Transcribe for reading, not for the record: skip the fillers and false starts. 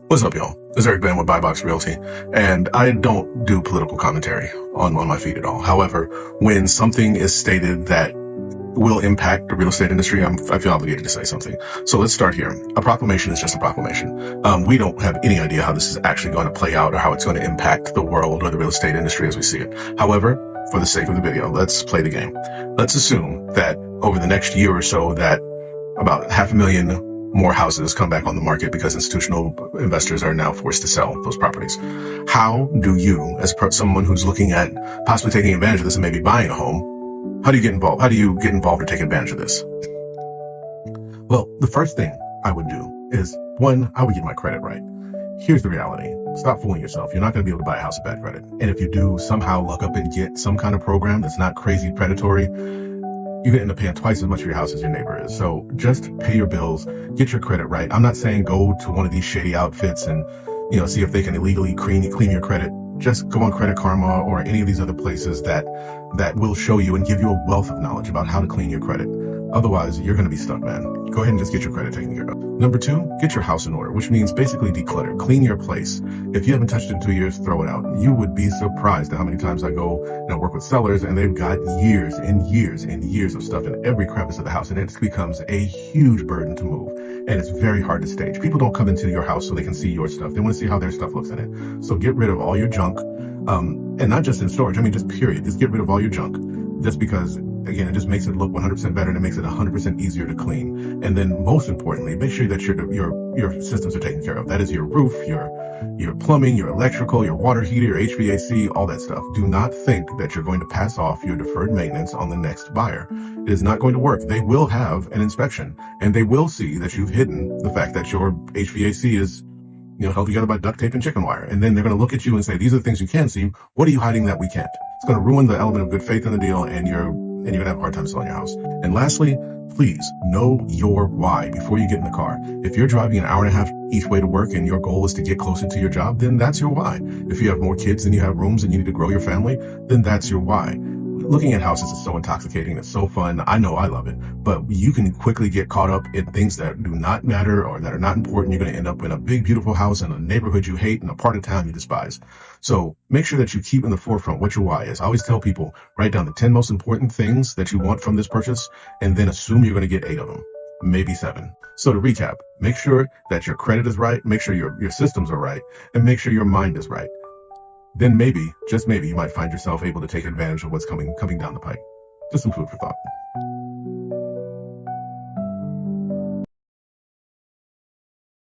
What's up, y'all? This is Eric Ben with Buy Box Realty, and I don't do political commentary on my feed at all. However, when something is stated that will impact the real estate industry, I feel obligated to say something. So let's start here. A proclamation is just a proclamation. We don't have any idea how this is actually going to play out or how it's going to impact the world or the real estate industry as we see it. However, for the sake of the video, let's play the game. Let's assume that over the next year or so that about 500,000 more houses come back on the market because institutional investors are now forced to sell those properties. How do you, as someone who's looking at possibly taking advantage of this and maybe buying a home, how do you get involved? How do you get involved or take advantage of this? Well, the first thing I would do is, one, I would get my credit right. Here's the reality. Stop fooling yourself. You're not going to be able to buy a house with bad credit. And if you do somehow luck up and get some kind of program that's not crazy predatory, you're going to end up paying twice as much for your house as your neighbor is. So just pay your bills, get your credit right. I'm not saying go to one of these shady outfits and, see if they can illegally clean your credit. Just go on Credit Karma or any of these other places that will show you and give you a wealth of knowledge about how to clean your credit. Otherwise, you're going to be stuck, man. Go ahead and just get your credit taken care of. Number two, get your house in order, which means basically declutter, clean your place. If you haven't touched it in 2 years, throw it out. You would be surprised at how many times I go work with sellers and they've got years and years and years of stuff in every crevice of the house, and it becomes a huge burden to move. And it's very hard to stage. People don't come into your house so they can see your stuff. They want to see how their stuff looks in it. So get rid of all your junk, and not just in storage. I mean, just period. Just get rid of all your junk. Just because, again, it just makes it look 100% better and it makes it 100% easier to clean. And then most importantly, make sure that your systems are taken care of. That is your roof, your plumbing, your electrical, your water heater, your HVAC, all that stuff. Do not think that you're going to pass off your deferred maintenance on the next buyer. It is not going to work. They will have an inspection and they will see that you've hidden the fact that your HVAC is held together by duct tape and chicken wire. And then they're going to look at you and say, these are the things you can see. What are you hiding that we can't? It's going to ruin the element of good faith in the deal, and you're going to have a hard time selling your house. And lastly, please know your why before you get in the car. If you're driving an hour and a half each way to work and your goal is to get closer to your job, then that's your why. If you have more kids than you have rooms and you need to grow your family, then that's your why. Looking at houses is so intoxicating. It's so fun. I know I love it, but you can quickly get caught up in things that do not matter or that are not important. You're going to end up in a big, beautiful house in a neighborhood you hate and a part of town you despise. So make sure that you keep in the forefront what your why is. I always tell people, write down the 10 most important things that you want from this purchase and then assume you're going to get 8 of them, maybe 7. So to recap, make sure that your credit is right, make sure your systems are right, and make sure your mind is right. Then maybe, just maybe, you might find yourself able to take advantage of what's coming down the pike. Just some food for thought.